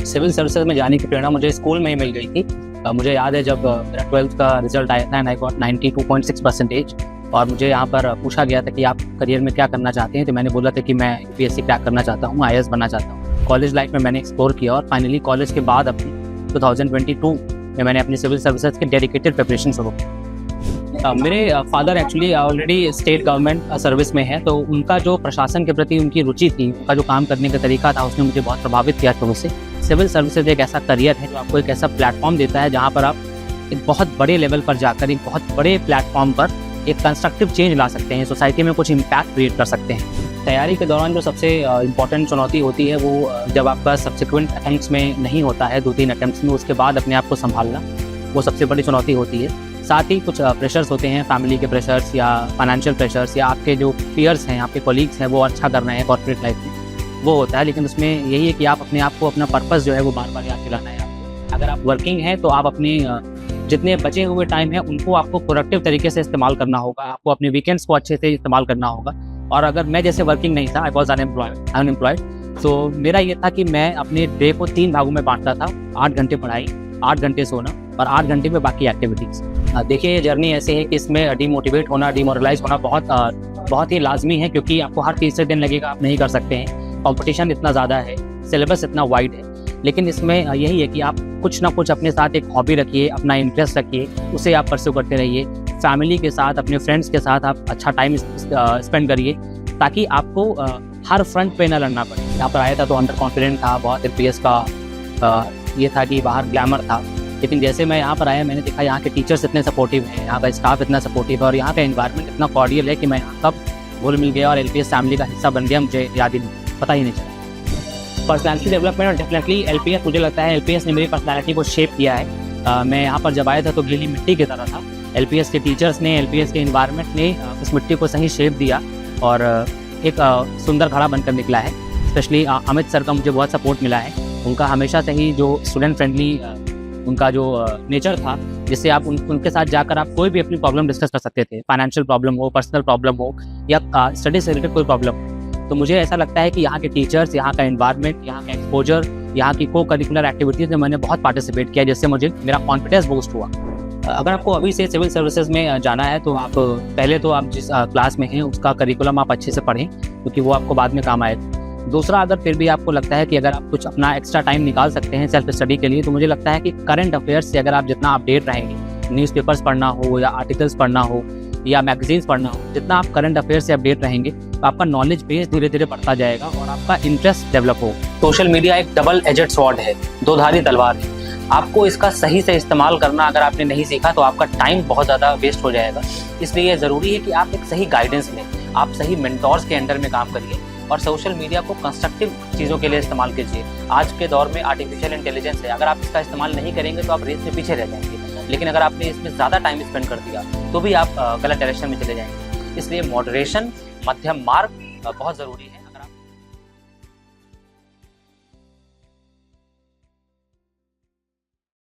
Civil services में जाने की प्रेरणा मुझे स्कूल में ही मिल गई थी। मुझे याद है जब मेरा 12th का रिजल्ट आया था एंड आई गॉट 92.6% और मुझे यहाँ पर पूछा गया था कि आप करियर में क्या करना चाहते हैं, तो मैंने बोला था कि मैं यूपीएससी क्रैक करना चाहता हूँ, आईएएस बनना चाहता हूँ। कॉलेज लाइफ में मैंने एक्सप्लोर किया और फाइनली कॉलेज के बाद अपनी 2022 में मैंने अपनी सिविल सर्विसेज की डेडिकेटेड प्रिपरेशन शुरू की। मेरे father actually already state government service में है, तो उनका जो प्रशासन के प्रति उनकी रुचि थी, उनका जो काम करने का तरीका था, उसने मुझे बहुत प्रभावित किया शुरू से। सिविल सर्विसेज एक ऐसा करियर है जो आपको एक ऐसा प्लेटफॉर्म देता है जहाँ पर आप एक बहुत बड़े लेवल पर जाकर एक बहुत बड़े प्लेटफॉर्म पर एक कंस्ट्रक्टिव चेंज ला सकते हैं, सोसाइटी में कुछ इम्पैक्ट क्रिएट कर सकते हैं। तैयारी के दौरान जो सबसे इम्पॉर्टेंट चुनौती होती है वो जब आपका सब्सिक्वेंट अटेम्प्ट्स में नहीं होता है, 2-3 अटेम्प्ट्स में, उसके बाद अपने आप को संभालना, वो सबसे बड़ी चुनौती होती है। साथ ही कुछ प्रेशर्स होते हैं, फैमिली के प्रेशर्स या फाइनेंशियल प्रेशर्स या आपके जो पीयर्स हैं, आपके कोलीग्स हैं, वो अच्छा कर रहे हैं कॉर्पोरेट लाइफ में, वो होता है। लेकिन उसमें यही है कि आप अपने आप को, अपना पर्पस जो है वो बार बार याद दिलाना है आपको। अगर आप वर्किंग हैं तो आप अपने जितने बचे हुए टाइम है उनको आपको प्रोडक्टिव तरीके से इस्तेमाल करना होगा, आपको अपने वीकेंड्स को अच्छे से इस्तेमाल करना होगा। और अगर मैं जैसे वर्किंग नहीं था, आई वॉज अनएम्प्लॉयड, तो मेरा ये था कि मैं अपने डे को 3 भागों में बांटता था। 8 घंटे पढ़ाई, 8 घंटे सोना और 8 घंटे में बाकी एक्टिविटीज़। देखिए, ये जर्नी ऐसे है कि इसमें डिमोटिवेट होना, डिमोरलाइज होना बहुत ही लाजमी है, क्योंकि आपको हर तीसरे दिन लगेगा आप नहीं कर सकते हैं, कंपटीशन इतना ज़्यादा है, सिलेबस इतना वाइड है। लेकिन इसमें यही है कि आप कुछ ना कुछ अपने साथ एक हॉबी रखिए, अपना इंटरेस्ट रखिए, उसे आप परस्यू करते रहिए। फैमिली के साथ, अपने फ्रेंड्स के साथ आप अच्छा टाइम स्पेंड करिए, ताकि आपको हर फ्रंट पे ना लड़ना पड़े। यहाँ पर आया था तो अंडर कॉन्फिडेंट था, बहुत एलपीएस का ये था कि बाहर ग्लैमर था। लेकिन जैसे मैं यहाँ पर आया, मैंने देखा यहाँ के टीचर्स इतने सपोर्टिव हैं, यहाँ का स्टाफ इतना सपोर्टिव है और यहाँ का एनवायरनमेंट इतना कॉर्डियल है कि मैं यहाँ कब घुल मिल गया और एलपीएस फैमिली का हिस्सा बन गया, मुझे याद ही पता ही नहीं चला। पर्सनैलिटी डेवलपमेंट और डेफिनेटली एलपीएस, मुझे लगता है एलपीएस ने मेरी पर्सनैलिटी को शेप किया है। मैं यहाँ पर जब आया था तो गीली मिट्टी की तरह था। एलपीएस के टीचर्स ने, एलपीएस के एनवायरनमेंट ने उस मिट्टी को सही शेप दिया और एक सुंदर घड़ा बनकर निकला है। स्पेशली अमित सर का मुझे बहुत सपोर्ट मिला है। उनका हमेशा से ही जो स्टूडेंट फ्रेंडली उनका जो नेचर था, जिससे आप उनके साथ जाकर आप कोई भी अपनी प्रॉब्लम डिस्कस कर सकते थे, फाइनेंशियल प्रॉब्लम हो, पर्सनल प्रॉब्लम हो या स्टडी से रिलेटेड कोई प्रॉब्लम हो। तो मुझे ऐसा लगता है कि यहाँ के टीचर्स, यहाँ का एनवायरनमेंट, यहाँ का एक्सपोजर, यहाँ की को करिकुलर एक्टिविटीज़ में मैंने बहुत पार्टिसिपेट किया, जिससे मुझे मेरा कॉन्फिडेंस बूस्ट हुआ। अगर आपको अभी से सिविल सर्विसेज में जाना है तो आप पहले तो आप जिस क्लास में हैं उसका करिकुलम आप अच्छे से पढ़ें, क्योंकि वो आपको बाद में काम आएगा। दूसरा, अगर फिर भी आपको लगता है कि अगर आप कुछ अपना एक्स्ट्रा टाइम निकाल सकते हैं सेल्फ स्टडी के लिए, तो मुझे लगता है कि करंट अफेयर्स से अगर आप जितना अपडेट रहेंगे, न्यूज़पेपर्स पढ़ना हो या आर्टिकल्स पढ़ना हो या मैगजीन्स पढ़ना हो, जितना आप करंट अफेयर्स से अपडेट रहेंगे तो आपका नॉलेज बेस धीरे धीरे बढ़ता जाएगा और आपका इंटरेस्ट डेवलप हो। सोशल मीडिया एक डबल एजेड स्वॉर्ड है, 2धारी तलवार है। आपको इसका सही से इस्तेमाल करना अगर आपने नहीं सीखा तो आपका टाइम बहुत ज़्यादा वेस्ट हो जाएगा। इसलिए ज़रूरी है कि आप एक सही गाइडेंस लें, आप सही मेंटोर्स के अंडर में काम करिए और सोशल मीडिया को कंस्ट्रक्टिव चीज़ों के लिए इस्तेमाल कीजिए। आज के दौर में आर्टिफिशियल इंटेलिजेंस है, अगर आप इसका इस्तेमाल नहीं करेंगे तो आप रेस में पीछे रह जाएंगे। लेकिन अगर आपने इसमें ज़्यादा टाइम स्पेंड कर दिया तो भी आप गलत डायरेक्शन में चले जाएंगे। इसलिए मॉडरेशन, मध्यम मार्ग बहुत ज़रूरी है।